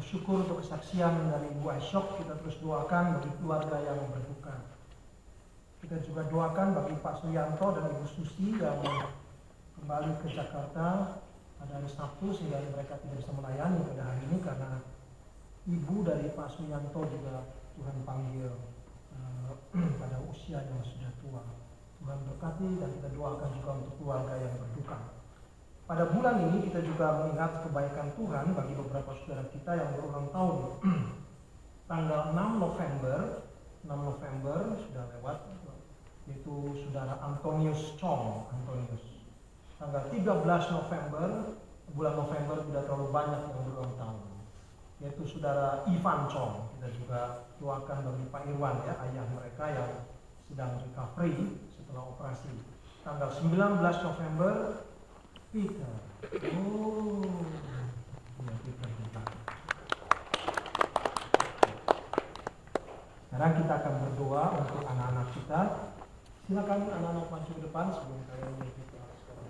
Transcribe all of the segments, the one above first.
bersyukur untuk kesaksian dari Ibu Asyok. Kita terus doakan bagi keluarga yang berduka. Kita juga doakan bagi Pak Suyanto dan Ibu Susi yang kembali ke Jakarta pada hari Sabtu sehingga mereka tidak bisa melayani pada hari ini karena ibu dari Pak Suyanto juga Tuhan panggil pada usia yang sudah tua. Tuhan berkati dan kita doakan juga untuk keluarga yang berduka. Pada bulan ini kita juga mengingat kebaikan Tuhan bagi beberapa saudara kita yang berulang tahun. Tanggal 6 November sudah lewat, yaitu saudara Antonius Chong. Tanggal 13 November, bulan November tidak terlalu banyak yang berulang tahun, yaitu saudara Ivan Chong. Kita juga doakan bagi Pak Irwan, ya, ayah mereka yang sedang recovery setelah operasi. Tanggal 19 November, Peter. Peter juga. Sekarang kita akan berdoa untuk anak-anak kita. Silakan anak-anak maju ke depan sebelum saya menuju ke atas sekarang.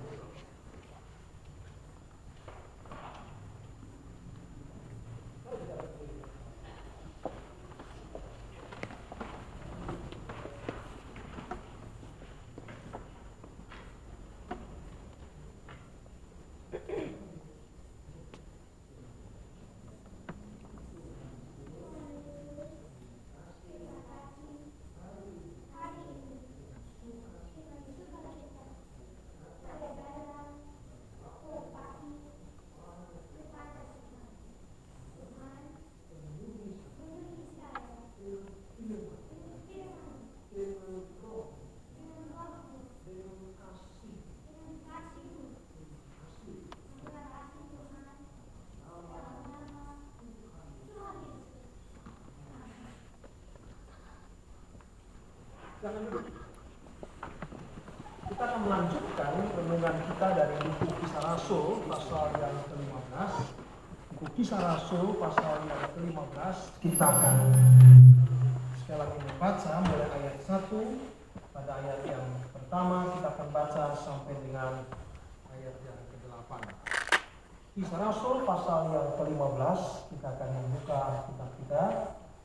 Kita akan melanjutkan renungan kita dari buku Kisah Rasul pasal yang ke-15. Buku Kisah Rasul pasal yang ke-15. Kita akan sekali lagi membaca mulai ayat 1. Pada ayat yang pertama kita akan baca sampai dengan ayat yang ke-8. Kisah Rasul pasal yang ke-15. Kita akan membuka kitab kita.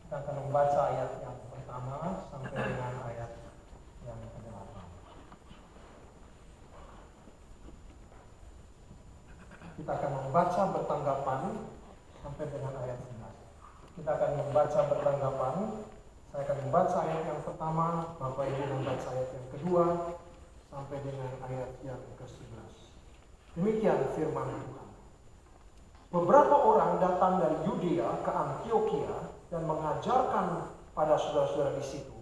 Kita akan membaca ayat yang pertama sampai dengan ayat yang ke-8. Kita akan membaca bertanggapan sampai dengan ayat 11. Kita akan membaca bertanggapan. Saya akan membaca ayat yang pertama, Bapak Ibu membaca ayat yang kedua sampai dengan ayat yang ke-11. Demikian firman Tuhan. Beberapa orang datang dari Yudea ke Antioquia dan mengajarkan pada saudara-saudara di situ,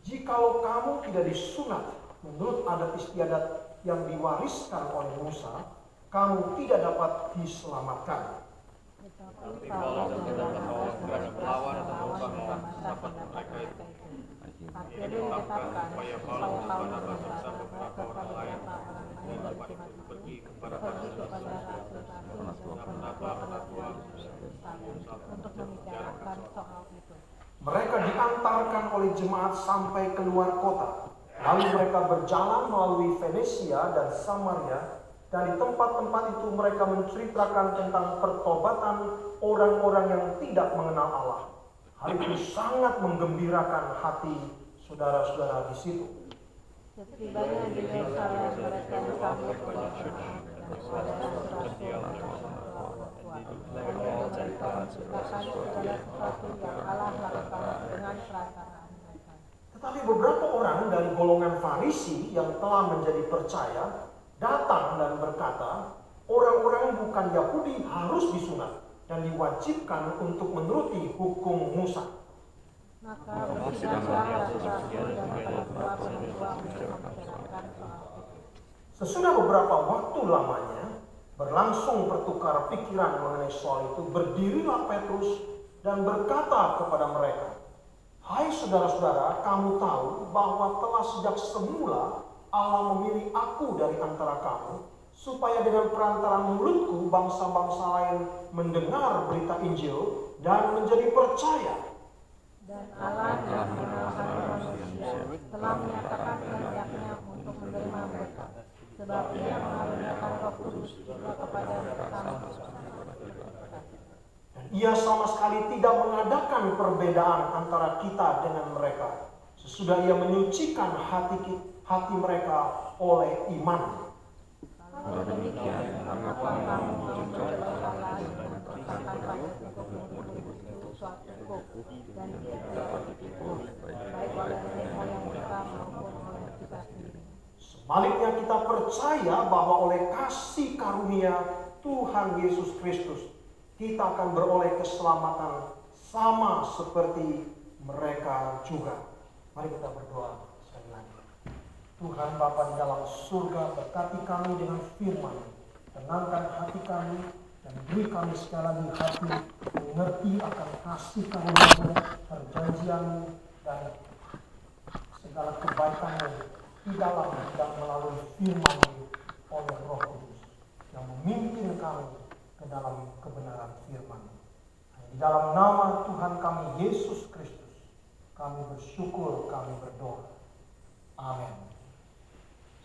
jikalau kamu tidak disunat menurut adat istiadat yang diwariskan oleh Musa, kamu tidak dapat diselamatkan. Tapi kalau kita berani melawan atau berubah melawan sahabat mereka itu, ini ditetapkan supaya Paulus kepada bangsa beberapa orang lain dan dapat pergi kepada para saudara dan menambah peraturan untuk membicarakan soal itu. Mereka diantarkan oleh jemaat sampai keluar kota. Lalu mereka berjalan melalui Venesia dan Samaria, dan di tempat-tempat itu mereka menceritakan tentang pertobatan orang-orang yang tidak mengenal Allah. Hal itu sangat menggembirakan hati saudara-saudara di situ. Setibanya di Yerusalem mereka disambut oleh jemaat dan saudara-saudara menceritakan segala sesuatu yang Allah lakukan dengan perantaraan mereka. Tetapi beberapa orang dari golongan Farisi yang telah menjadi percaya datang dan berkata, orang-orang bukan Yahudi harus disunat dan diwajibkan untuk menuruti hukum Musa. Maka bersidanglah rasul-rasul dan para tua-tua untuk membicarakan soal itu. Sesudah beberapa waktu lamanya berlangsung pertukar pikiran mengenai soal itu, berdirilah Petrus dan berkata kepada mereka, hai saudara-saudara, kamu tahu bahwa telah sejak semula Allah memilih aku dari antara kamu, supaya dengan perantaraan mulutku bangsa-bangsa lain mendengar berita Injil dan menjadi percaya. Dan Allah yang mengenal hati manusia telah menyatakan kehendaknya untuk menerima mereka, sebab Ia mengaruniakan Roh Kudus juga kepada mereka. Dan Ia sama sekali tidak mengadakan perbedaan antara kita dengan mereka. Sesudah ia menyucikan hati mereka oleh iman. Kalau demikian, mengapa kamu mencocokkan lain mengatakan itu suatu hukum dan tidak dapat ditipu, baik oleh nenek moyang kita maupun oleh kita sendiri. Sebaliknya kita percaya bahwa oleh kasih karunia Tuhan Yesus Kristus, kita akan beroleh keselamatan sama seperti mereka juga. Mari kita berdoa sekali lagi. Tuhan Bapa di dalam surga, berkati kami dengan firman, tenangkan hati kami, dan beri kami sekali lagi hati mengerti akan kasih karunia-Mu, perjanjian-Mu, dan segala kebaikan-Mu di dalam dan melalui firman-Mu oleh Roh Kudus yang memimpin kami ke dalam kebenaran firman-Mu. Di dalam nama Tuhan kami Yesus Kristus, kami bersyukur, kami berdoa. Amin.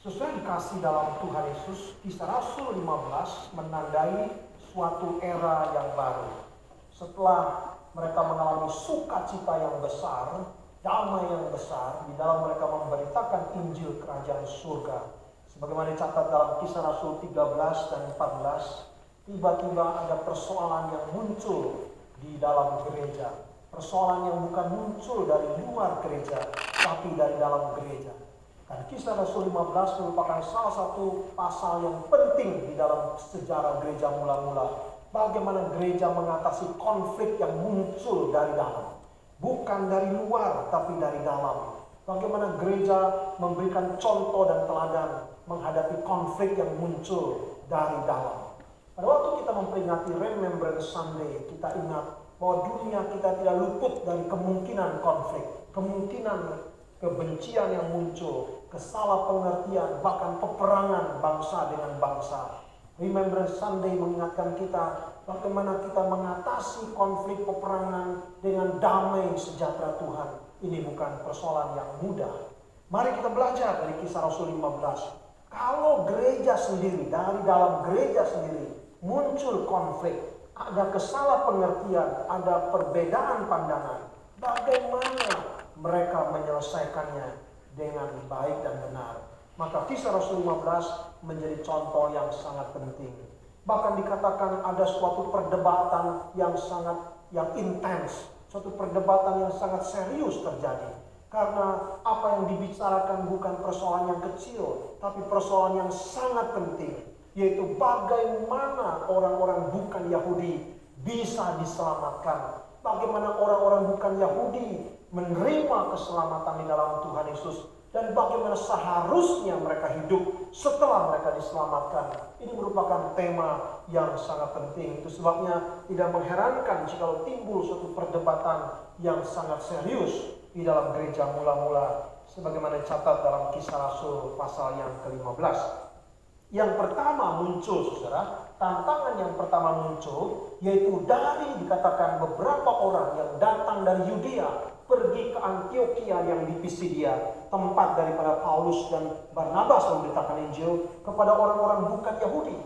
Sesuai dikasih dalam Tuhan Yesus, Kisah Rasul 15 menandai suatu era yang baru. Setelah mereka mengalami sukacita yang besar, damai yang besar, di dalam mereka memberitakan Injil Kerajaan Surga. Sebagaimana dicatat dalam Kisah Rasul 13 dan 14, tiba-tiba ada persoalan yang muncul di dalam gereja. Persoalan yang bukan muncul dari luar gereja, tapi dari dalam gereja. Dan Kisah Rasul 15 merupakan salah satu pasal yang penting di dalam sejarah gereja mula-mula. Bagaimana gereja mengatasi konflik yang muncul dari dalam. Bukan dari luar, tapi dari dalam. Bagaimana gereja memberikan contoh dan teladan menghadapi konflik yang muncul dari dalam. Pada waktu kita memperingati Remembrance Sunday, kita ingat bahwa dunia kita tidak luput dari kemungkinan konflik, kemungkinan kebencian yang muncul, kesalahpengertian, bahkan peperangan bangsa dengan bangsa. Remembrance Sunday mengingatkan kita bagaimana kita mengatasi konflik peperangan dengan damai sejahtera Tuhan. Ini bukan persoalan yang mudah. Mari kita belajar dari Kisah Rasul 15. Kalau gereja sendiri, dari dalam gereja sendiri muncul konflik, ada kesalahpengertian, ada perbedaan pandangan, bagaimana mereka menyelesaikannya dengan baik dan benar? Maka Kisah Rasul 15 menjadi contoh yang sangat penting. Bahkan dikatakan ada suatu perdebatan yang intens, suatu perdebatan yang sangat serius terjadi. Karena apa yang dibicarakan bukan persoalan yang kecil, tapi persoalan yang sangat penting, yaitu bagaimana orang-orang bukan Yahudi bisa diselamatkan. Bagaimana orang-orang bukan Yahudi menerima keselamatan di dalam Tuhan Yesus, dan bagaimana seharusnya mereka hidup setelah mereka diselamatkan. Ini merupakan tema yang sangat penting. Itu sebabnya tidak mengherankan jika timbul suatu perdebatan yang sangat serius di dalam gereja mula-mula, sebagaimana dicatat dalam Kisah Rasul pasal yang ke-15. Yang pertama muncul, saudara, tantangan yang pertama muncul, yaitu dari dikatakan beberapa orang yang datang dari Yudea pergi ke Antioquia yang di Pisidia, tempat daripada Paulus dan Barnabas memberitakan Injil kepada orang-orang bukan Yahudi.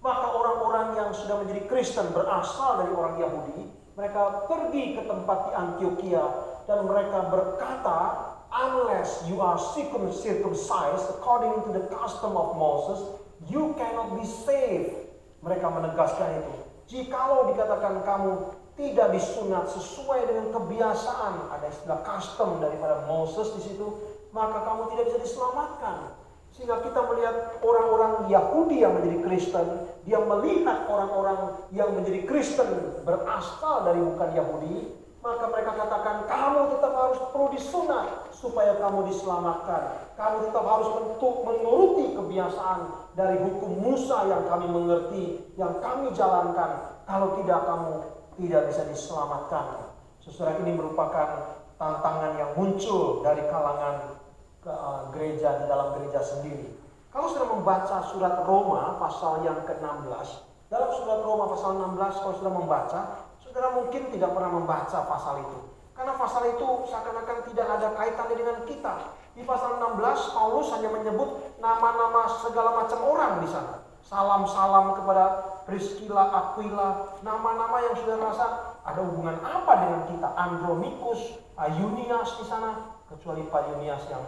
Maka orang-orang yang sudah menjadi Kristen berasal dari orang Yahudi, mereka pergi ke tempat di Antioquia dan mereka berkata, unless you are circumcised according to the custom of Moses, you cannot be saved. Mereka menegaskan itu. Jikalau dikatakan kamu tidak disunat sesuai dengan kebiasaan, ada istilah custom daripada Moses di situ, maka kamu tidak bisa diselamatkan. Sehingga kita melihat orang-orang Yahudi yang menjadi Kristen, dia melihat orang-orang yang menjadi Kristen berasal dari bukan Yahudi, maka mereka katakan, kamu tetap harus perlu disunat supaya kamu diselamatkan. Kamu tetap harus menuruti kebiasaan dari hukum Musa yang kami mengerti, yang kami jalankan. Kalau tidak, kamu tidak bisa diselamatkan. Saudara, ini merupakan tantangan yang muncul dari kalangan gereja, di dalam gereja sendiri. Kalau sudah membaca surat Roma pasal yang ke-16, dalam surat Roma pasal 16, kalau sudah membaca, saudara mungkin tidak pernah membaca pasal itu. Karena pasal itu seakan-akan tidak ada kaitannya dengan kita. Di pasal 16, Paulus hanya menyebut nama-nama segala macam orang di sana. Salam-salam kepada Priscilla, Aquila, nama-nama yang sudah rasa ada hubungan apa dengan kita? Andronicus, Eunias di sana, kecuali Pak Eunias yang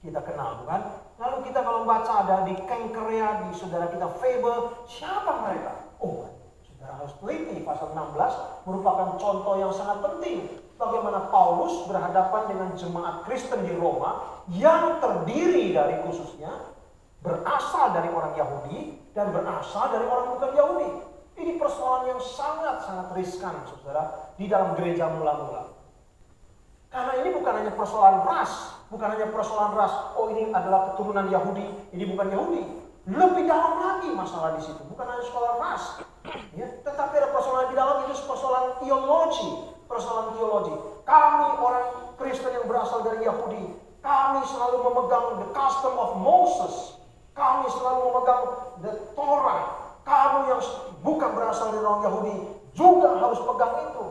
kita kenal, bukan? Lalu kita kalau baca ada di Kengkerea, di saudara kita Faber, siapa mereka? Oh, saudara harus teliti. Pasal 16 merupakan contoh yang sangat penting. Bagaimana Paulus berhadapan dengan jemaat Kristen di Roma yang terdiri dari khususnya berasal dari orang Yahudi dan berasal dari orang bukan Yahudi. Ini persoalan yang sangat-sangat riskan, saudara, di dalam gereja mula-mula. Karena ini bukan hanya persoalan ras, bukan hanya persoalan ras. Oh, ini adalah keturunan Yahudi, ini bukan Yahudi. Lebih dalam lagi masalah di situ, bukan hanya soal ras, ya, tetapi ada persoalan di dalam itu persoalan teologi, persoalan teologi. Kami orang Kristen yang berasal dari Yahudi, kami selalu memegang the custom of Moses, kami selalu memegang the Torah. Kamu yang bukan berasal dari orang Yahudi juga harus pegang itu.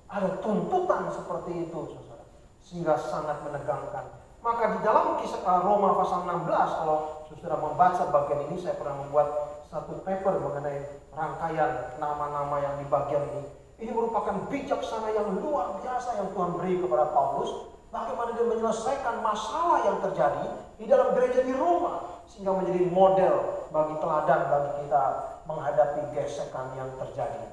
Ada tuntutan seperti itu, saudara, sehingga sangat menegangkan. Maka di dalam kisah Roma pasal 16, kalau saudara membaca bagian ini, saya pernah membuat satu paper mengenai rangkaian nama-nama yang di bagian ini. Ini merupakan bijaksana yang luar biasa yang Tuhan beri kepada Paulus. Bagaimana dia menyelesaikan masalah yang terjadi di dalam gereja di Roma, sehingga menjadi model bagi teladan bagi kita menghadapi gesekan yang terjadi.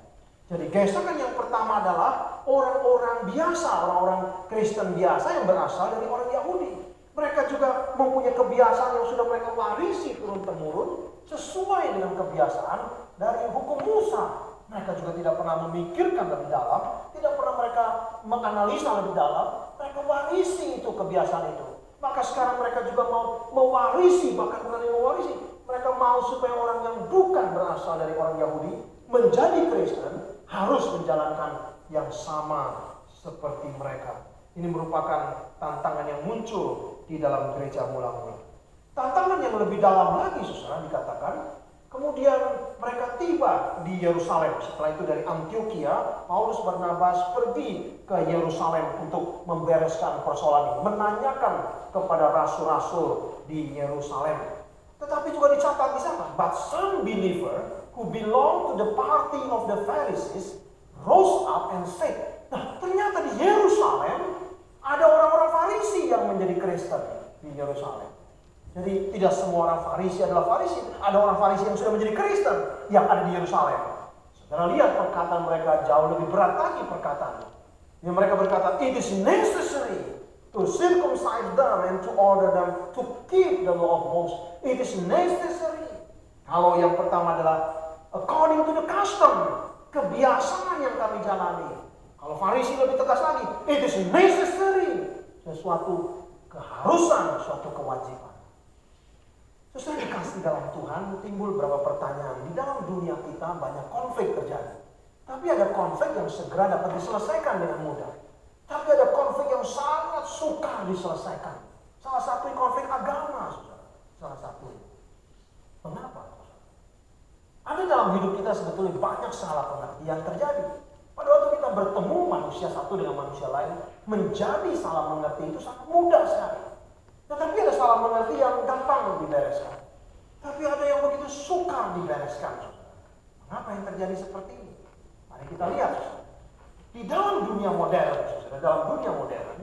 Jadi gesekan yang pertama adalah orang-orang biasa, orang-orang Kristen biasa yang berasal dari orang Yahudi. Mereka juga mempunyai kebiasaan yang sudah mereka warisi turun-temurun sesuai dengan kebiasaan dari hukum Musa. Mereka juga tidak pernah memikirkan lebih dalam, tidak pernah mereka menganalisa lebih dalam. Mereka warisi itu kebiasaan itu. Maka sekarang mereka juga mau mewarisi, bahkan bukan mewarisi. Mereka mau supaya orang yang bukan berasal dari orang Yahudi menjadi Kristen harus menjalankan yang sama seperti mereka. Ini merupakan tantangan yang muncul di dalam gereja mula-mula. Tantangan yang lebih dalam lagi, saudara, dikatakan kemudian mereka tiba di Yerusalem. Setelah itu dari Antioquia, Paulus Barnabas pergi ke Yerusalem untuk membereskan persoalan ini, menanyakan kepada rasul-rasul di Yerusalem. Tetapi juga dicatat di sana, but some believer who belong to the party of the Pharisees rose up and said. Nah, ternyata di Yerusalem ada orang-orang Farisi yang menjadi Kristen di Yerusalem. Jadi tidak semua orang Farisi adalah Farisi. Ada orang Farisi yang sudah menjadi Kristen yang ada di Yerusalem. Saudara lihat perkataan mereka jauh lebih berat lagi perkataan. Yang mereka berkata, it is necessary to circumcise them and to order them to keep the law of Moses. It is necessary. Kalau yang pertama adalah according to the custom, kebiasaan yang kami jalani. Kalau Farisi lebih tegas lagi, it is necessary, sesuatu keharusan, suatu kewajiban. Sesuai dikasih dalam Tuhan, timbul beberapa pertanyaan. Di dalam dunia kita banyak konflik terjadi. Tapi ada konflik yang segera dapat diselesaikan dengan mudah. Tapi ada konflik yang sangat sukar diselesaikan. Salah satu konflik agama, saudara. Salah satu. Mengapa? Ada dalam hidup kita sebetulnya banyak salah pengertian terjadi. Pada waktu kita bertemu manusia satu dengan manusia lain, menjadi salah mengerti itu sangat mudah sekali. Tetapi ada salah mengerti yang gampang dibereskan. Tapi ada yang begitu sukar dibereskan, saudara. Mengapa yang terjadi seperti ini? Mari kita lihat, saudara. Di dalam dunia modern, saudara, dalam dunia modern,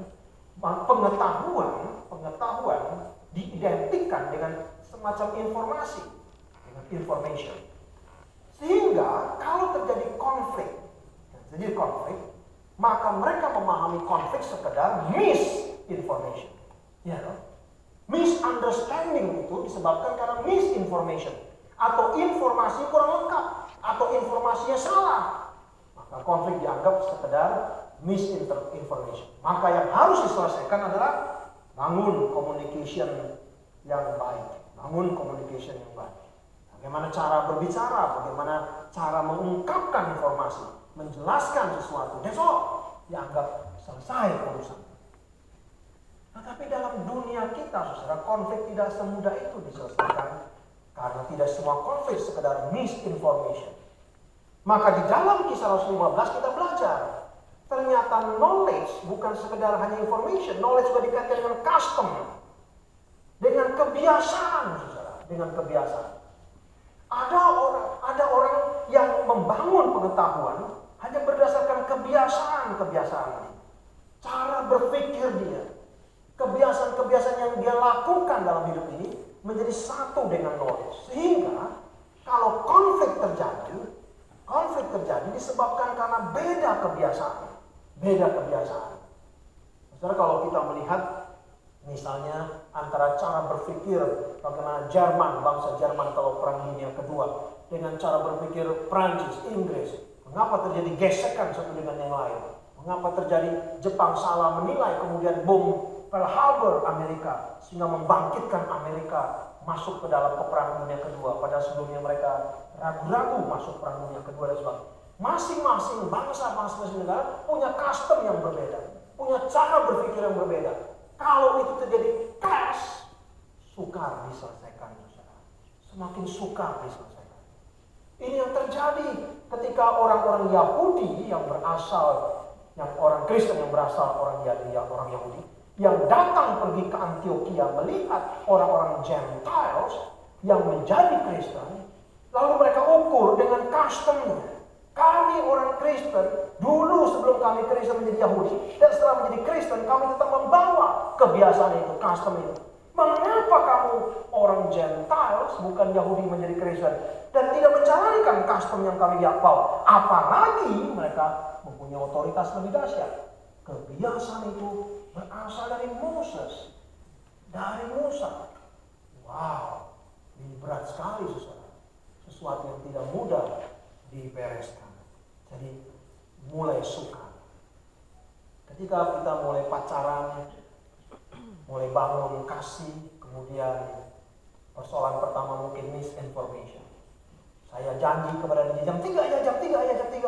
pengetahuan diidentikan dengan semacam informasi, dengan information. Sehingga kalau terjadi konflik, maka mereka memahami konflik sekedar misinformation. Ya, misunderstanding itu disebabkan karena misinformation atau informasi kurang lengkap atau informasinya salah. Maka konflik dianggap sekedar misinformation. Maka yang harus diselesaikan adalah bangun communication yang baik. Bagaimana cara berbicara, bagaimana cara mengungkapkan informasi, menjelaskan sesuatu. That's all. Dianggap selesai urusan. Tetapi dalam dunia kita, saudara, konflik tidak semudah itu diselesaikan. Karena tidak semua konflik sekedar misinformation. Maka di dalam Kisah Rasul 15 kita belajar. Ternyata knowledge bukan sekedar hanya information. Knowledge juga dikaitkan dengan custom. Dengan kebiasaan, saudara. Dengan kebiasaan. Ada orang yang membangun pengetahuan hanya berdasarkan kebiasaan-kebiasaan, cara berpikir dia, kebiasaan-kebiasaan yang dia lakukan dalam hidup ini menjadi satu dengan knowledge. Sehingga kalau konflik terjadi disebabkan karena beda kebiasaan. Saudara, kalau kita melihat misalnya antara cara berpikir bagaimana bangsa Jerman kalau Perang Dunia Kedua dengan cara berpikir Prancis, Inggris, mengapa terjadi gesekan satu dengan yang lain? Mengapa terjadi Jepang salah menilai kemudian bom Pearl Harbor Amerika sehingga membangkitkan Amerika masuk ke dalam peperangan dunia kedua, padahal sebelumnya mereka ragu-ragu masuk perang dunia kedua dan sebagainya. Masing-masing bangsa-bangsa negara punya custom yang berbeda, punya cara berpikir yang berbeda. Kalau itu terjadi clash, sukar diselesaikan, saudara. Semakin sukar diselesaikan. Ini yang terjadi ketika orang-orang Yahudi yang orang Kristen yang berasal orang Yahudi yang datang pergi ke Antioquia melihat orang-orang Gentiles yang menjadi Kristen, lalu mereka ukur dengan customnya. Kami orang Kristen, dulu sebelum kami Kristen menjadi Yahudi, dan setelah menjadi Kristen, kami tetap membawa kebiasaan itu, custom itu. Mengapa kamu orang Gentiles, bukan Yahudi menjadi Kristen, dan tidak menjalankan custom yang kami bawa? Apalagi mereka mempunyai otoritas lebih dahsyat. Kebiasaan itu berasal dari Moses, dari Musa. Wow, ini berat sekali, saudara. Sesuatu yang tidak mudah dibereskan. Jadi mulai suka. Ketika kita mulai pacaran, mulai bangun kasih, kemudian persoalan pertama mungkin misinformation. Saya janji kepada dia jam 3 ya, jam 3 ya, jam 3.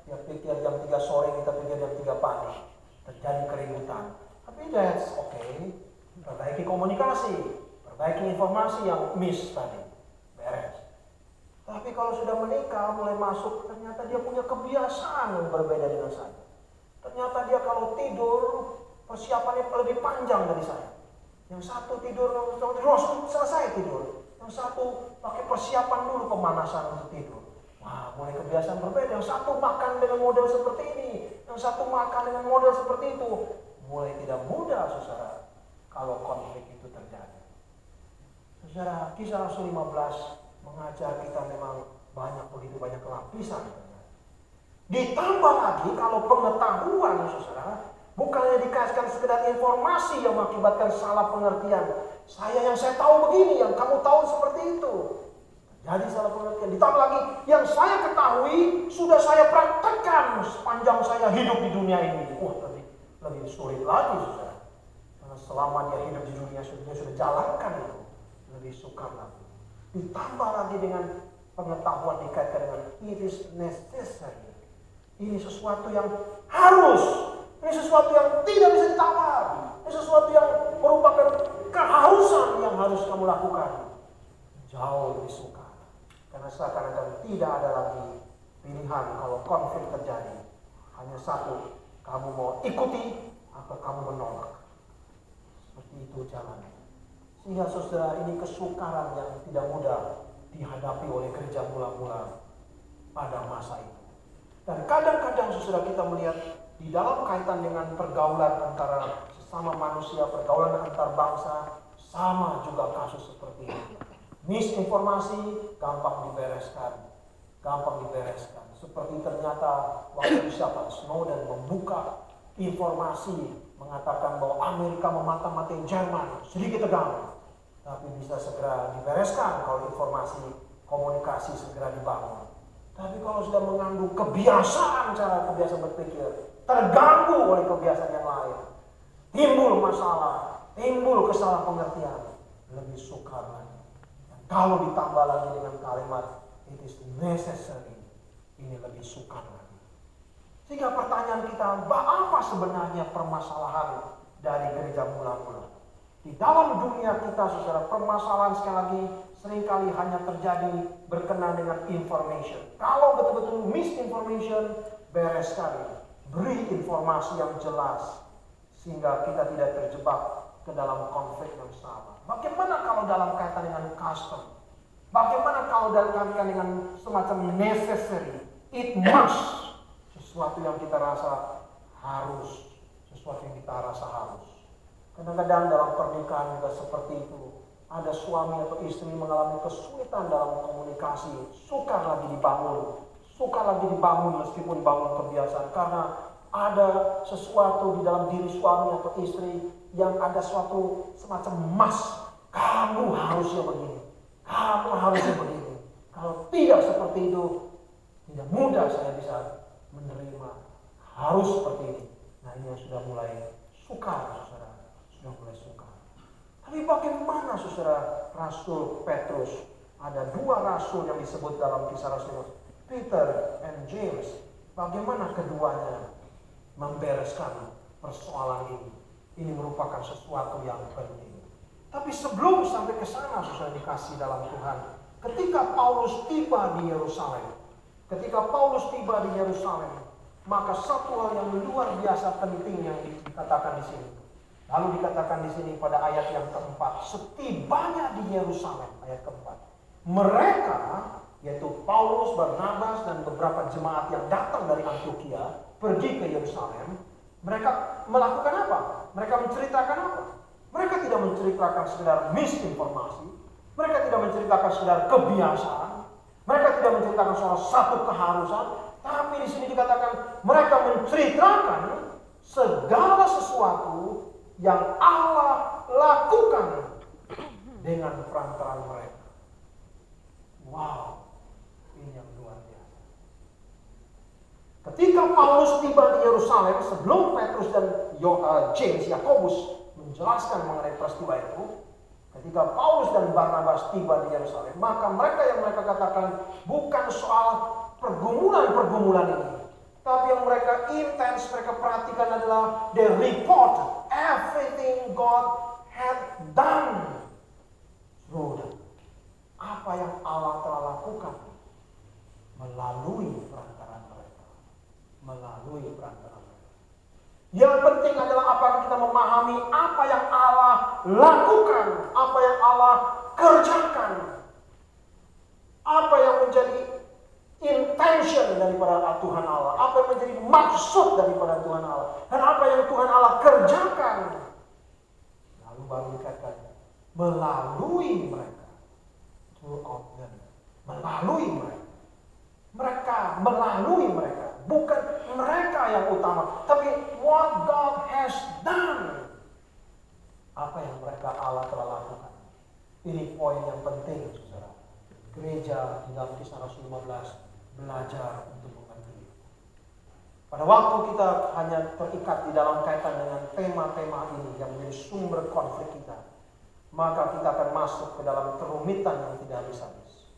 Dia pikir jam 3 sore, kita pikir jam 3 pagi. Terjadi keributan. Tapi that's okay. Perbaiki komunikasi, perbaiki informasi yang miss tadi. Beres. Tapi kalau sudah menikah, mulai masuk, ternyata dia punya kebiasaan yang berbeda dengan saya. Ternyata dia kalau tidur, persiapannya lebih panjang dari saya. Yang satu tidur, langsung selesai tidur. Yang satu pakai persiapan dulu pemanasan untuk tidur. Wah, mulai kebiasaan berbeda. Yang satu makan dengan model seperti ini. Yang satu makan dengan model seperti itu. Mulai tidak mudah, saudara, kalau konflik itu terjadi. Saudara, Kisah Rasul 15 mengajar kita memang begitu banyak lapisan. Ditambah lagi kalau pengetahuan, saudara, bukannya dikasihkan sekedar informasi yang mengakibatkan salah pengertian. Yang saya tahu begini, yang kamu tahu seperti itu. Jadi salah pengertian. Ditambah lagi, yang saya ketahui sudah saya praktekkan sepanjang saya hidup di dunia ini. Wah, lebih sulit lagi, saudara. Karena selama dia hidup di dunia, dia sudah jalankan itu. Lebih sukar lagi. Ditambah lagi dengan pengetahuan dikaitkan dengan it is necessary. Ini sesuatu yang harus. Ini sesuatu yang tidak bisa ditawar. Ini sesuatu yang merupakan keharusan yang harus kamu lakukan. Jauh lebih sukar. Karena seakan-akan tidak ada lagi pilihan kalau konflik terjadi. Hanya satu, kamu mau ikuti atau kamu menolak. Seperti itu jalannya. Sehingga saudara, ini kesukaran yang tidak mudah dihadapi oleh gereja mula-mula pada masa itu. Dan kadang-kadang saudara, kita melihat di dalam kaitan dengan pergaulan antara sesama manusia, pergaulan antar bangsa, sama juga kasus seperti ini. Misinformasi gampang dibereskan. Seperti ternyata waktu siapa Snowden membuka informasi mengatakan bahwa Amerika memata-matai Jerman, sedikit tegang. Tapi bisa segera dibereskan kalau informasi komunikasi segera dibangun. Tapi kalau sudah mengandung kebiasaan berpikir, terganggu oleh kebiasaan yang lain, timbul masalah, timbul kesalah pengertian, lebih sukar lagi. Dan kalau ditambah lagi dengan kalimat it is necessary, ini lebih sukar lagi. Sehingga pertanyaan kita, apa sebenarnya permasalahan dari gereja mula-mula? Di dalam dunia kita, saudara, permasalahan sekali lagi seringkali hanya terjadi berkenaan dengan information. Kalau betul-betul misinformation, beres sekali. Beri informasi yang jelas sehingga kita tidak terjebak ke dalam konflik yang sama. Bagaimana kalau dalam kaitan dengan custom? Bagaimana kalau dikaitkan dengan semacam necessary, it must, sesuatu yang kita rasa harus, sesuatu yang kita rasa harus. Kadang-kadang dalam pernikahan juga seperti itu. Ada suami atau istri mengalami kesulitan dalam komunikasi, sukar lagi dibangun meskipun bangun kebiasaan, karena ada sesuatu di dalam diri suami atau istri yang ada suatu semacam must. Kamu harusnya begini, kamu harusnya begini. Kalau tidak seperti itu, tidak mudah saya bisa menerima harus seperti ini. Nah, ini yang sudah mulai sukar, saudara, sudah mulai sukar. Tapi bagaimana, saudara, Rasul Petrus? Ada dua rasul yang disebut dalam Kisah Rasul, Peter and James. Bagaimana keduanya membereskan persoalan ini? Ini merupakan sesuatu yang penting. Tapi sebelum sampai ke sana, saudara dikasih dalam Tuhan, ketika Paulus tiba di Yerusalem, maka satu hal yang luar biasa penting yang dikatakan di sini. Lalu dikatakan di sini pada ayat yang keempat, setibanya di Yerusalem, ayat keempat, mereka, yaitu Paulus, Barnabas, dan beberapa jemaat yang datang dari Antioquia pergi ke Yerusalem. Mereka melakukan apa? Mereka menceritakan apa? Mereka tidak menceritakan sekedar misinformasi, mereka tidak menceritakan sekedar kebiasaan, mereka tidak menceritakan soal satu keharusan, tapi di sini dikatakan mereka menceritakan segala sesuatu yang Allah lakukan dengan perantaraan mereka. Wow, ini yang luar biasa. Ketika Paulus tiba di Yerusalem, sebelum Petrus dan James, Yakobus menjelaskan mengenai peristiwa itu, ketika Paulus dan Barnabas tiba di Yerusalem, maka mereka katakan bukan soal pergumulan ini, tapi yang mereka intens, mereka perhatikan adalah they report everything God had done through them. Apa yang Allah telah lakukan melalui perantaraan mereka. Yang penting adalah apakah kita memahami apa yang Allah lakukan, apa yang Allah kerjakan, apa yang menjadi intention daripada Tuhan Allah, apa yang menjadi maksud daripada Tuhan Allah, dan apa yang Tuhan Allah kerjakan. Lalu baru dikatakan melalui mereka, throughout them, melalui mereka, bukan mereka yang utama, tapi what God has done, apa yang Allah telah lakukan. Ini poin yang penting, saudara. Gereja di dalam Kisah Rasul 15 belajar untuk mengerti. Pada waktu kita hanya terikat di dalam kaitan dengan tema-tema ini yang menjadi sumber konflik kita, maka kita akan masuk ke dalam kerumitan yang tidak habis-habis.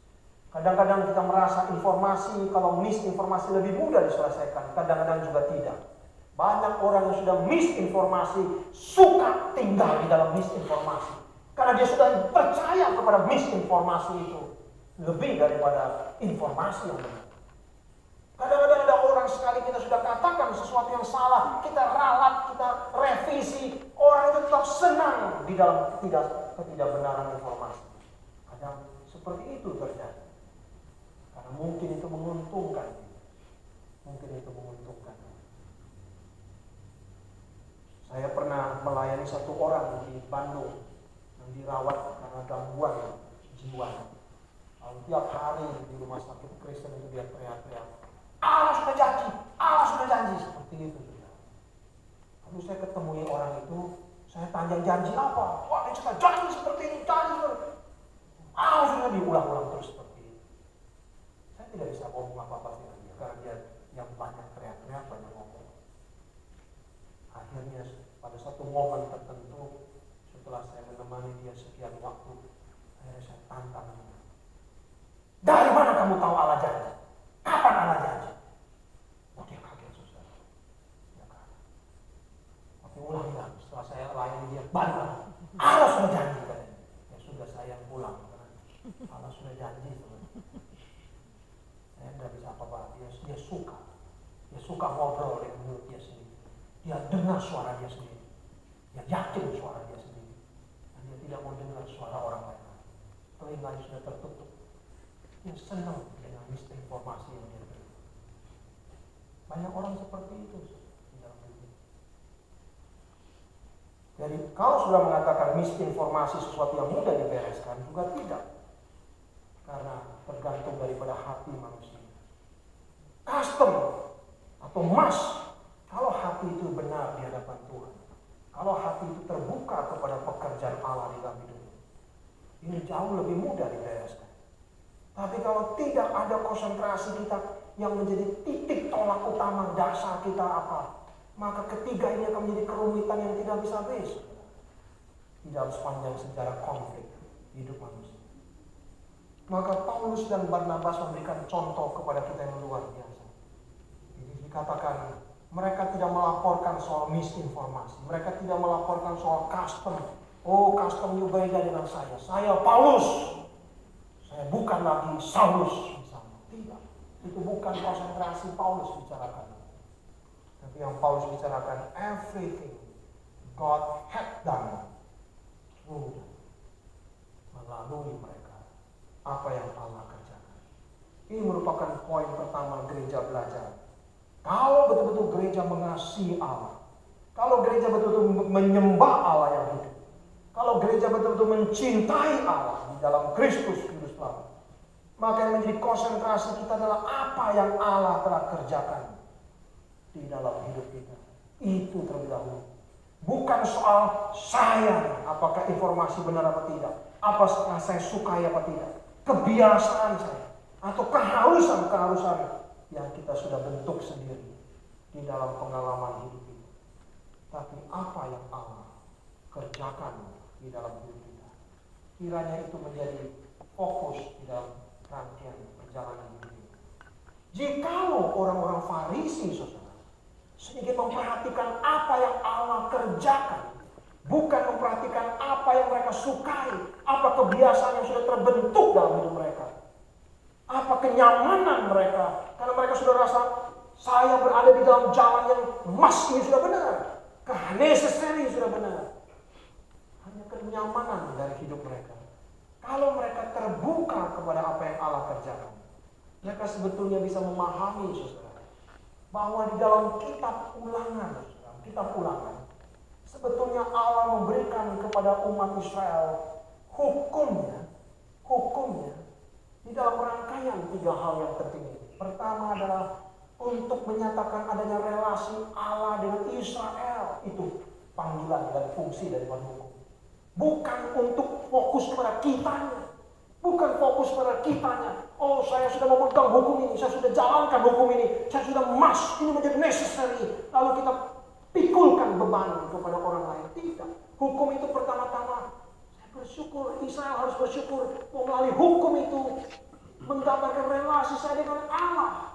Kadang-kadang kita merasa informasi, kalau misinformasi lebih mudah diselesaikan, kadang-kadang juga tidak. Banyak orang yang sudah misinformasi suka tinggal di dalam misinformasi, karena dia sudah percaya kepada misinformasi itu lebih daripada informasi yang benar. Kadang-kadang ada orang, sekali kita sudah katakan sesuatu yang salah, kita ralat, kita revisi, orang itu tetap senang di dalam ketidakbenaran informasi. Kadang seperti itu terjadi. Karena mungkin itu menguntungkan. Saya pernah melayani satu orang di Bandung yang dirawat karena gangguan jiwa. Lalu tiap hari di rumah sakit Kristen itu dia teriak-teriak, Allah sudah janji, seperti itu. Lalu saya ketemui orang itu, saya tanya janji apa? Wah, dia cakap janji seperti ini, Allah sudah diulang-ulang terus seperti ini. Saya tidak bisa ngomong apa-apa dengan dia, karena dia yang banyak teriak-teriak, banyak ngomong. Akhirnya pada satu momen tertentu, setelah saya menemani dia sekian waktu, akhirnya saya tantang dia. Dari mana kamu tahu Allah janji? Kapan Allah janji? Oh, dia kaget, saudara. Dia kaget. Tapi ulangi lagi, setelah saya layani dia, balik lagi. Allah sudah janji, katanya. Ya sudah, saya pulang. Allah sudah janji, saudara. Saya tidak bisa apa-apa. Dia suka ngobrol dengan mulut dia sendiri. Dia dengar suara dia sendiri. Dia yakin suara dia sendiri. Dan dia tidak mau dengar suara orang lain. Telinganya sudah tertutup. Dia senang dengan misinformasi yang dia terima. Banyak orang seperti itu di dalam dunia. Jadi kalau sudah mengatakan misinformasi sesuatu yang mudah dibereskan, juga tidak. Karena tergantung daripada hati manusia. Custom atau mas, kalau hati itu benar di hadapan Tuhan, kalau hati itu terbuka kepada pekerjaan Allah di dalam hidup, ini jauh lebih mudah dibereskan. Tapi kalau tidak ada konsentrasi kita yang menjadi titik tolak utama dasar kita apa, maka ketiga ini akan menjadi kerumitan yang tidak bisa habis di dalam sepanjang sejarah konflik hidup manusia. Maka Paulus dan Barnabas memberikan contoh kepada kita yang luar biasa. Jadi dikatakan mereka tidak melaporkan soal misinformasi, mereka tidak melaporkan soal custom. Oh, custom you beda dengan saya. Saya Paulus. Saya bukan lagi Saulus misalnya. Tidak. Itu bukan konsentrasi Paulus bicarakan. Tapi yang Paulus bicarakan, everything God had done through them. Melalui mereka. Apa yang Allah kerjakan. Ini merupakan poin pertama gereja belajar. Kalau betul-betul gereja mengasihi Allah. Kalau gereja betul-betul menyembah Allah yang hidup. Kalau gereja betul-betul mencintai Allah di dalam Kristus Tuhan, maka yang menjadi konsentrasi kita adalah apa yang Allah telah kerjakan di dalam hidup kita. Itu terlebih dahulu. Bukan soal saya, apakah informasi benar apa tidak, apakah saya sukai apa tidak, kebiasaan saya, atau keharusan yang kita sudah bentuk sendiri di dalam pengalaman hidup kita. Tapi apa yang Allah kerjakan di dalam hidup kita, kiranya itu menjadi fokus di dalam rangkaian perjalanan hidup kita. Jikalau orang-orang Farisi, saudara, sedikit memperhatikan apa yang Allah kerjakan, bukan memperhatikan apa yang mereka sukai, apa kebiasaan yang sudah terbentuk dalam hidup mereka, apa kenyamanan mereka, karena mereka sudah rasa saya berada di dalam jalan yang mas ini sudah benar, necessary sudah benar. Hanya kenyamanan dari hidup mereka. Kalau mereka terbuka kepada apa yang Allah kerjakan, mereka sebetulnya bisa memahami, saudara, bahwa di dalam kitab ulangan, sebetulnya Allah memberikan kepada umat Israel hukumnya di dalam rangkaian 3 hal yang penting ini. Pertama adalah untuk menyatakan adanya relasi Allah dengan Israel. Itu panggilan dan fungsi dari hukum. Bukan untuk fokus pada kitanya. Bukan fokus pada kitanya. Oh, saya sudah memegang hukum ini, saya sudah jalankan hukum ini, saya sudah ini menjadi necessary. Lalu kita pikulkan beban kepada orang lain. Tidak. Hukum itu pertama-tama saya bersyukur, Israel harus bersyukur melalui hukum itu menggambarkan relasi saya dengan Allah.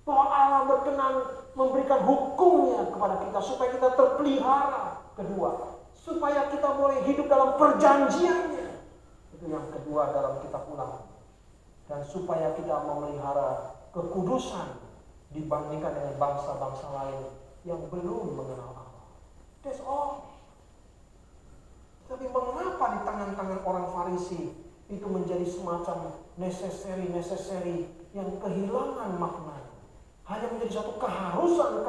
Bahwa Allah berkenan memberikan hukumnya kepada kita supaya kita terpelihara. Kedua, supaya kita boleh hidup dalam perjanjiannya. Itu yang kedua dalam kitab Ulangan. Dan supaya kita memelihara kekudusan dibandingkan dengan bangsa-bangsa lain yang belum mengenal Allah. That's all. Tapi mengapa di tangan-tangan orang Farisi itu menjadi semacam necessary yang kehilangan makna? Hanya menjadi satu keharusan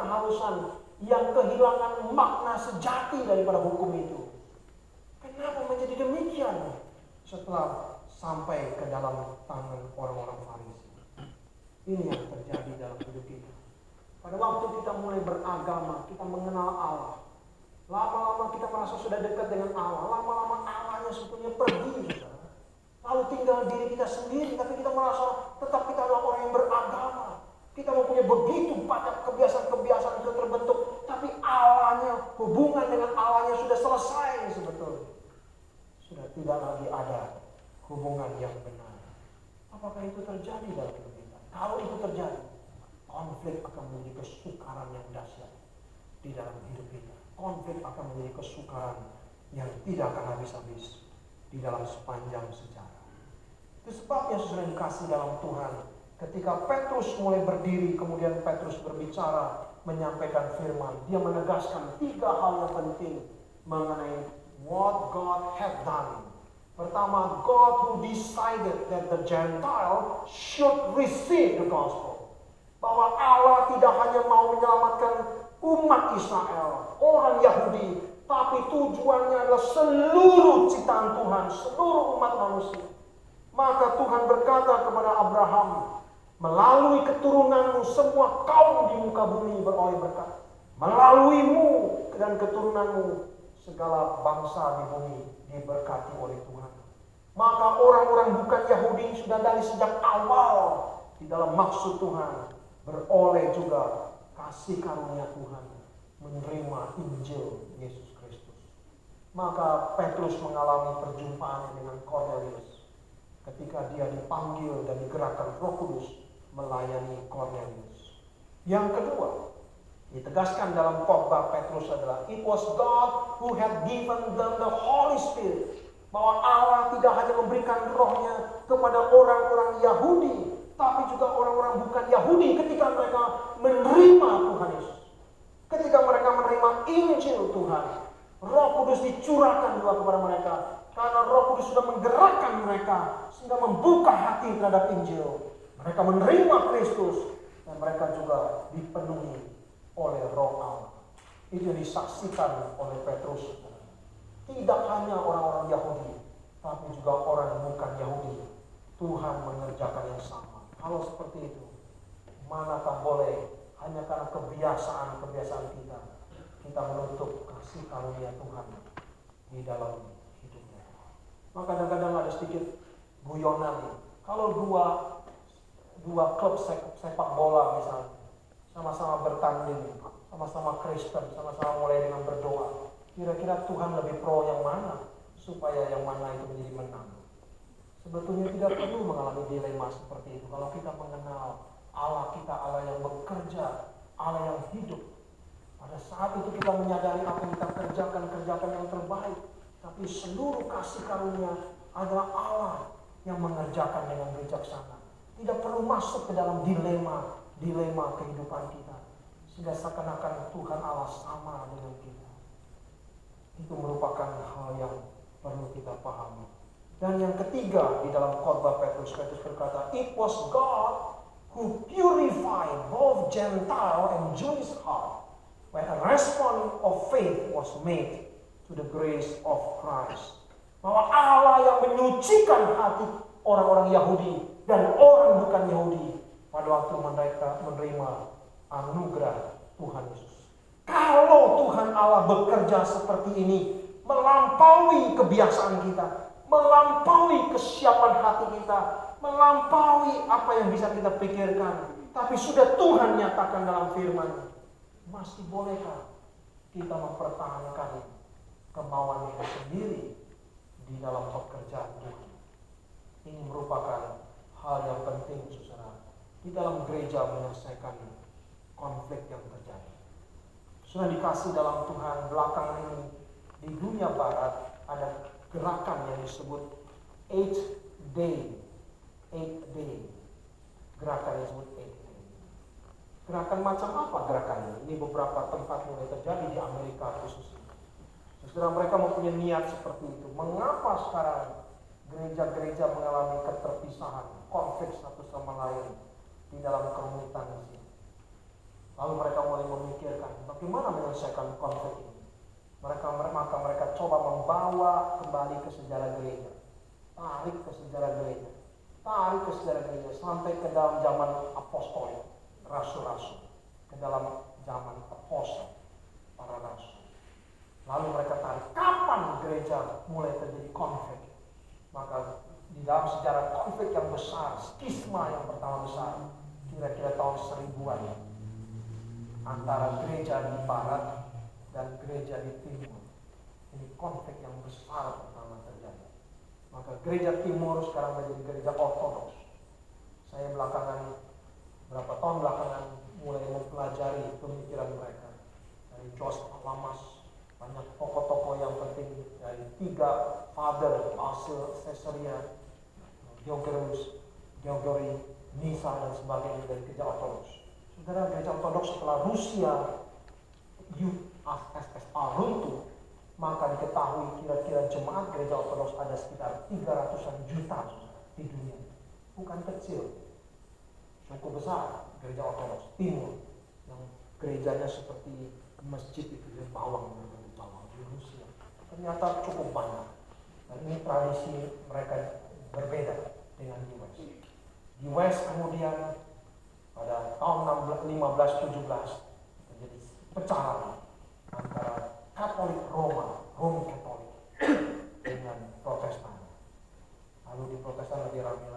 yang kehilangan makna sejati daripada hukum itu. Kenapa menjadi demikian? Setelah sampai ke dalam tangan orang-orang Farisi. Ini yang terjadi dalam hidup kita. Pada waktu kita mulai beragama, kita mengenal Allah. Lama-lama kita merasa sudah dekat dengan Allah. Lama-lama Allahnya sebetulnya pergi, saudara. Lalu tinggal diri kita sendiri, tapi kita merasa tetap kita adalah orang yang beragama. Kita mempunyai begitu banyak kebiasaan-kebiasaan yang terbentuk, tapi Allahnya, hubungan dengan Allahnya sudah selesai sebetulnya. Sudah tidak lagi ada hubungan yang benar. Apakah itu terjadi dalam hidup kita? Kalau itu terjadi, konflik akan menjadi kesukaran yang dahsyat di dalam hidup kita. Konflik akan menjadi kesukaran yang tidak akan habis-habis di dalam sepanjang sejarah. Itu sebabnya sudah dikasih dalam Tuhan. Ketika Petrus mulai berdiri, kemudian Petrus berbicara, menyampaikan firman. Dia menegaskan 3 hal yang penting mengenai what God had done. Pertama, God who decided that the Gentile should receive the gospel. Bahwa Allah tidak hanya mau menyelamatkan umat Israel, orang Yahudi, tapi tujuannya adalah seluruh ciptaan Tuhan, seluruh umat manusia. Maka Tuhan berkata kepada Abraham, melalui keturunanmu semua kaum di muka bumi beroleh berkat. Melaluimu dan keturunanmu segala bangsa di bumi diberkati oleh Tuhan. Maka orang-orang bukan Yahudi sudah dari sejak awal di dalam maksud Tuhan beroleh juga kasih karunia Tuhan, menerima Injil Yesus Kristus. Maka Petrus mengalami perjumpaan dengan Cornelius ketika dia dipanggil dan digerakkan Roh Kudus melayani Cornelius. Yang kedua, ditegaskan dalam khotbah Petrus adalah it was God who had given them the Holy Spirit. Bahwa Allah tidak hanya memberikan rohnya kepada orang-orang Yahudi, tapi juga orang-orang bukan Yahudi ketika mereka menerima Tuhan Yesus. Ketika mereka menerima Injil Tuhan, Roh Kudus dicurahkan juga kepada mereka. Karena Roh Kudus sudah menggerakkan mereka sehingga membuka hati terhadap Injil. Mereka menerima Kristus dan mereka juga dipenuhi oleh Roh Allah. Itu disaksikan oleh Petrus. Tidak hanya orang-orang Yahudi, tapi juga orang bukan Yahudi. Tuhan mengerjakan yang sama. Kalau seperti itu, manakah boleh hanya karena kebiasaan kita menutup kasih karunia Tuhan di dalam hidupnya. Maka kadang-kadang ada sedikit guyonan. Kalau dua klub sepak bola misalnya, sama-sama bertanding, sama-sama Kristen, sama-sama mulai dengan berdoa. Kira-kira Tuhan lebih pro yang mana supaya yang mana itu menjadi menang? Sebetulnya tidak perlu mengalami dilema seperti itu. Kalau kita mengenal Allah kita, Allah yang bekerja, Allah yang hidup. Pada saat itu kita menyadari apa yang kita kerjakan yang terbaik. Tapi seluruh kasih karunia adalah Allah yang mengerjakan dengan bijaksana. Tidak perlu masuk ke dalam dilema kehidupan kita. Sehingga seakan-akan Tuhan Allah sama dengan kita. Itu merupakan hal yang perlu kita pahami. Dan yang ketiga di dalam khotbah Petrus berkata, it was God who purified both Gentile and Jewish heart when a response of faith was made to the grace of Christ. Bahwa Allah yang menyucikan hati orang-orang Yahudi dan orang bukan Yahudi pada waktu mereka menerima anugerah Tuhan Yesus. Kalau Tuhan Allah bekerja seperti ini, melampaui kebiasaan kita, melampaui kesiapan hati kita, melampaui apa yang bisa kita pikirkan, tapi sudah Tuhan nyatakan dalam firman, masih bolehkah kita mempertahankan kemauan kita sendiri di dalam pekerjaan Tuhan? Ini merupakan hal yang penting, saudara, di dalam gereja menyelesaikan konflik yang terjadi. Sudah dikasih dalam Tuhan, belakangan ini di dunia barat ada gerakan yang disebut 8 day. Gerakan yang disebut 8 day. Gerakan macam apa gerakannya? Ini beberapa tempat mulai terjadi di Amerika khususnya. Saudara, mereka mempunyai niat seperti itu. Mengapa sekarang gereja-gereja mengalami keterpisahan, konflik satu sama lain di dalam komunitas ini? Lalu mereka mulai memikirkan bagaimana menyelesaikan konflik ini. Maka mereka coba membawa kembali ke sejarah gereja. Tarik ke sejarah gereja sampai ke dalam zaman apostol, rasul-rasul. Ke dalam zaman apostol, para rasul. Lalu mereka tarik kapan gereja mulai terjadi konflik. Maka di dalam sejarah konflik yang besar, skisma yang pertama besar, kira-kira tahun 1000-an. Antara gereja di barat dan gereja di timur. Ini konflik yang besar pertama terjadi. Maka gereja timur sekarang menjadi gereja ortodoks. Saya berapa tahun belakangan mulai mempelajari pemikiran mereka. Dari Joseph Lamas, banyak tokoh-tokoh yang penting dari 3 father, Basil, Caesarea, Georgi, Nisa dan sebagainya dari gereja ortodoks. Saudara, gereja ortodoks setelah Rusia USSR runtuh, maka diketahui kira-kira jemaat gereja Ortodoks ada sekitar 300-an juta di dunia. Bukan kecil, cukup besar gereja Ortodoks Timur yang gerejanya seperti masjid itu di bawang di Rusia. Ternyata cukup banyak. Dan ini tradisi mereka berbeda dengan US. US kemudian pada tahun 1517 terjadi pecahan antara Katolik Rom Katolik dengan Protestan. Lalu di Protestan lebih ramai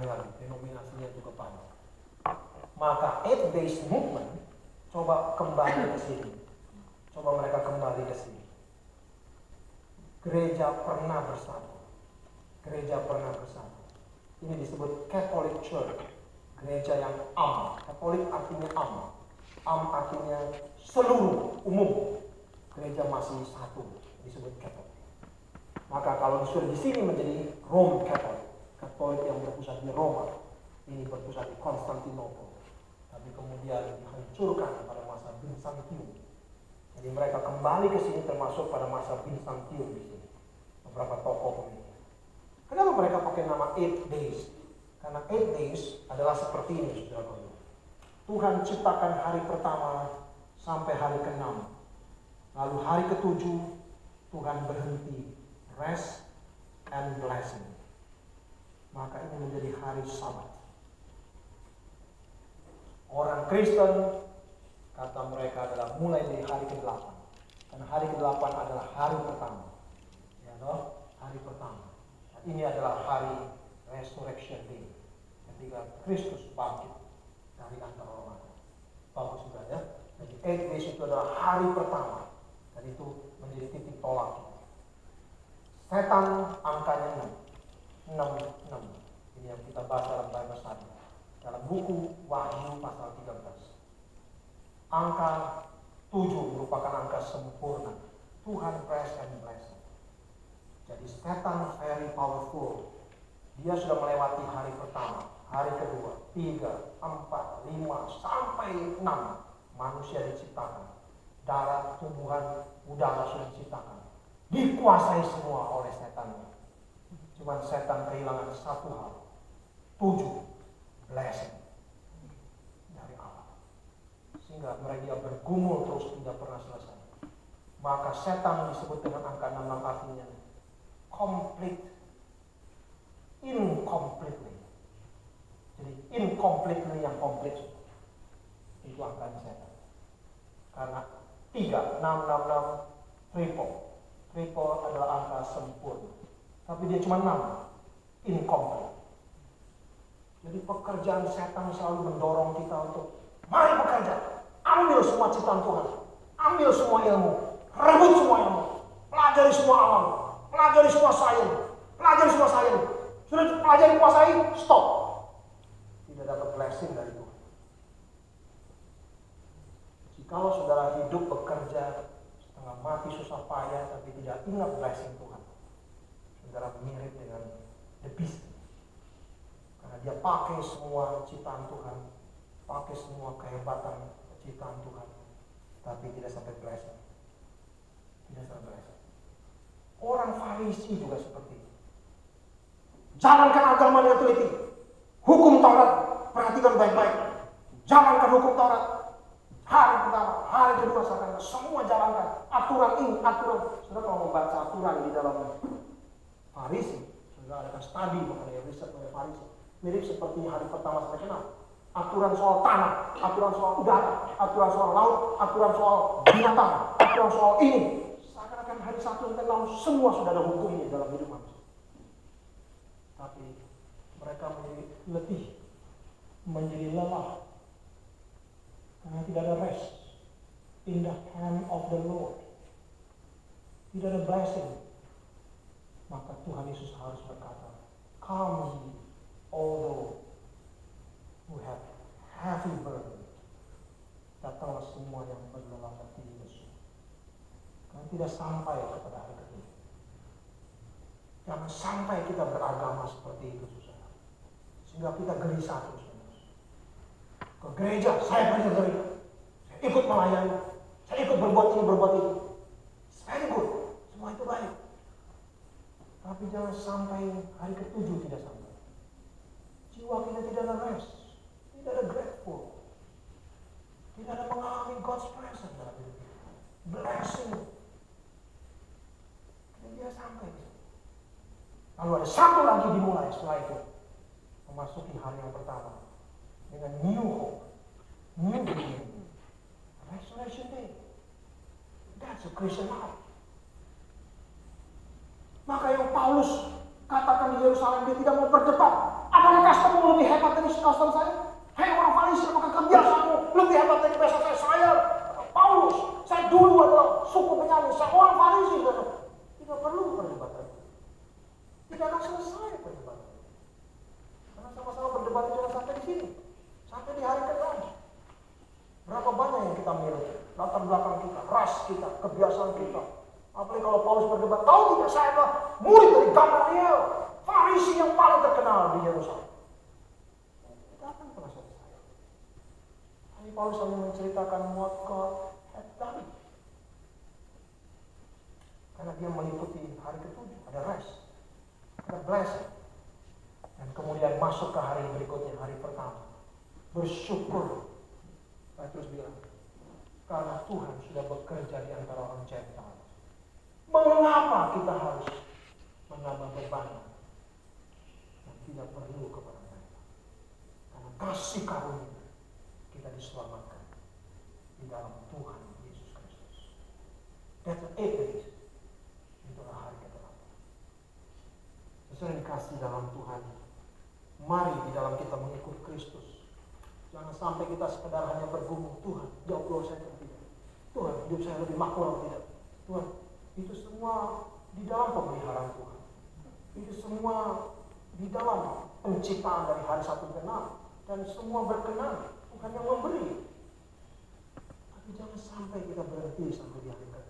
lagi denominasinya juga banyak. Maka Eight Days Movement coba kembali ke sini. Coba mereka kembali ke sini. Gereja pernah bersatu. Gereja pernah bersatu. Ini disebut Catholic Church. Gereja yang am. Katolik artinya am. Am artinya seluruh, umum. Gereja masih satu, disebut Katolik. Maka kalau disuruh di sini menjadi Rome Katolik. Katolik yang berpusat di Roma. Ini berpusat di Konstantinopel. Tapi kemudian dihancurkan pada masa Bizantium. Jadi mereka kembali ke sini termasuk pada masa Bizantium di sini. Beberapa tokoh pemimpin. Kenapa mereka pakai nama 8 Days? Karena 8 Days adalah seperti ini, saudara-saudara. Tuhan ciptakan hari pertama sampai hari ke-6. Lalu hari ke-7 Tuhan berhenti, rest and blessing. Maka ini menjadi hari Sabat. Orang Kristen kata mereka adalah mulai dari hari ke-8. Karena hari ke-8 adalah hari pertama. Ya toh? Hari pertama. Nah, ini adalah hari Resurrection Day. Ketika Kristus bangkit dari antara orang mati. Bagus juga ya. Jadi 8 days itu adalah hari pertama. Dan itu menjadi titik tolak. Setan angkanya 6. Ini yang kita bahas dalam Bible Study. Dalam buku Wahyu pasal 13. Angka 7 merupakan angka sempurna. Tuhan rest and blessing. Jadi setan very powerful. Dia sudah melewati hari pertama, hari kedua, 3, 4, 5, sampai 6 manusia diciptakan. Darat, tumbuhan, udara sudah diciptakan. Dikuasai semua oleh setan. Cuman setan kehilangan satu hal. 7, blessing dari Allah. Sehingga mereka bergumul terus tidak pernah selesai. Maka setan disebut dengan angka 6 artinya complete. Incompletely. Jadi incompletely yang komplit itu angkanya setan. Karena 3, 6, triple adalah angka sempurna. Tapi dia cuma 6, incomplete. Jadi pekerjaan setan selalu mendorong kita untuk mari bekerja, ambil semua ciptaan Tuhan, ambil semua ilmu, rebut semua ilmu, pelajari semua alam, pelajari semua sains. Sudah pelajari kuasai, stop. Tidak dapat blessing dari Tuhan. Jikalau saudara hidup bekerja setengah mati susah payah tapi tidak ingat blessing Tuhan, saudara mirip dengan the beast. Karena dia pakai semua ciptaan Tuhan, pakai semua kehebatan ciptaan Tuhan, tapi tidak sampai blessing. Tidak sampai blessing. Orang Farisi juga seperti itu. Jalankan agama dengan teliti. Hukum Taurat, perhatikan baik-baik. Jalankan hukum Taurat. Hari pertama, hari kedua, seakan semua jalankan. Aturan ini, aturan. Saudara kalau membaca aturan di dalam Farisi, saudara akan studi mengenai riset mengenai Farisi. Mirip seperti hari pertama sampai ke-6. Aturan soal tanah, aturan soal udara, aturan soal laut, aturan soal binatang, aturan soal ini. Seakan-akan hari 1 sampai 6 semua sudah ada hukumnya dalam hidup manusia. Tapi mereka menjadi letih, menjadi lelah, karena tidak ada rest in the hand of the Lord. Tidak ada blessing. Maka Tuhan Yesus harus berkata, come ye, all who have heavy burden. Datanglah semua yang berlelah letih lesu. Karena tidak sampai kepada hari ketiga. Jangan sampai kita beragama seperti itu, saudara. Sehingga kita gelisah terus. Ke gereja, saya pergi ke gereja. Saya ikut melayani. Saya ikut berbuat ini, berbuat itu. It's very good. Semua itu baik. Tapi jangan sampai hari ke-7 tidak sampai. Jiwa kita tidak ada rest. Tidak ada grateful. Tidak ada mengalami God's presence dalam hidup kita. Blessing. Tidak sampai. Lalu ada satu lagi dimulai setelah itu. Memasuki hari yang pertama. Dengan new hope. New beginning. Resurrection Day. That's a Christian life. Maka yang Paulus katakan di Yerusalem, dia tidak mau berdebat. Apakah kastamu lebih hebat dari kasta saya? Hei orang Farisi, apakah kebiasaanmu lebih hebat dari biasa saya? Saya Paulus, saya dulu adalah suku Benyamin, saya orang Farisi. Tidak perlu perdebatan. Tidak akan selesai perdebatan. Karena sama-sama berdebat itu sampai di sini, sampai di hari ke-6. Berapa banyak yang kita miliki? Latar belakang kita, ras kita, kebiasaan kita. Apalagi kalau Paulus berdebat, tahu tidak saya adalah murid dari Gamaliel, Farisi yang paling terkenal di Yerusalem. Tidak akan pernah selesai. Tapi Paulus hanya menceritakan what God had done. Karena dia meliputi hari ke-7, ada rest, ada blessing. Dan kemudian masuk ke hari berikutnya, hari pertama. Bersyukur. Petrus bilang, karena Tuhan sudah bekerja di antara orang Gentile. Mengapa kita harus menambah beban yang tidak perlu kepada mereka? Karena kasih karunia kita diselamatkan di dalam Tuhan Yesus Kristus. That's it. Itulah hari ke-8. Sesuai dikasih dalam Tuhan. Mari di dalam kita mengikut Kristus. Jangan sampai kita sekedar hanya bergumul, Tuhan, jawab doa saya atau tidak. Tuhan, hidup saya lebih makmur atau tidak. Tuhan, itu semua di dalam pemeliharaan Tuhan. Itu semua di dalam penciptaan dari hari 1 ke 6. Dan semua berkenan, Tuhan yang memberi. Tapi jangan sampai kita berhenti sampai di hari ke-6.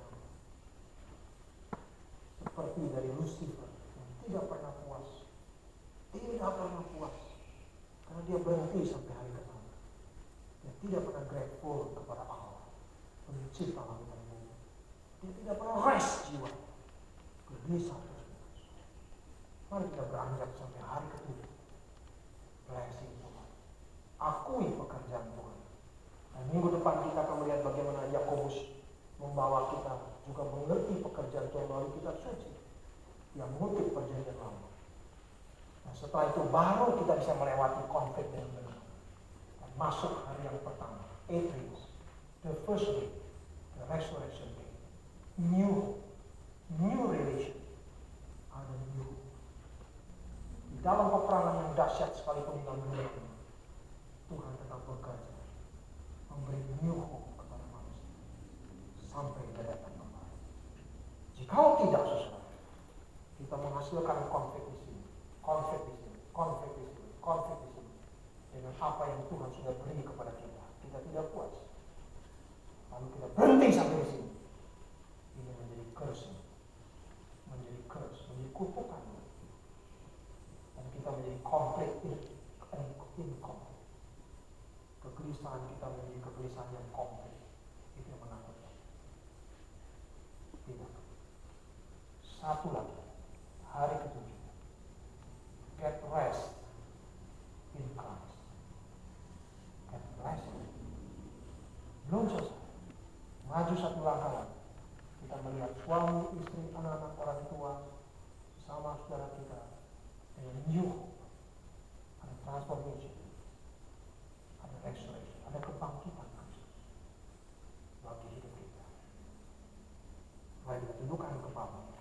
Seperti dari Lucifer yang tidak pernah puas. Tidak pernah puas. Karena dia berhenti sampai hari ke-6. Dia tidak pernah grateful kepada Allah, pencipta langit dan bumi. Dia tidak pernah rest jiwa, gelisah terus. Mari kita beranjak sampai hari ke-7. Blessing Tuhan. Akui pekerjaan Tuhan. Dan minggu depan kita akan melihat bagaimana Yakobus membawa kita juga mengerti pekerjaan Tuhan melalui kitab suci yang mengutip perjanjian lama. Nah, setelah itu baru kita bisa melewati konflik yang benar. Masuk hari yang pertama, 8 days, the first day, the resurrection day, new relation, ada new. Di dalam peperangan yang dahsyat sekalipun di dalam dunia ini, Tuhan tetap bekerja, memberi new hope kepada manusia sampai dia datang kembali. Jika tidak, saudara, kita menghasilkan konflik di sini, konflik di sini, konflik di sini, konflik di sini. Dengan apa yang Tuhan sudah beri kepada kita, kita tidak puas. Lalu kita berhenti sampai di sini. Ini menjadi curse, menjadi kutukan. Dan kita menjadi konflik inkonflik. Kegelisahan kita menjadi kegelisahan yang konflik. Itu yang menakutkan. Tidak. Satu lagi, hari ke-7. Get rest in Christ. Belum selesai. Maju satu langkah lagi. Kita melihat suami, istri, anak-anak, orang tua sama saudara kita dengan new hope. Ada transformation, ada restoration, ada kebangkitan Kristus bagi hidup kita. Mari kita tundukkan kepala.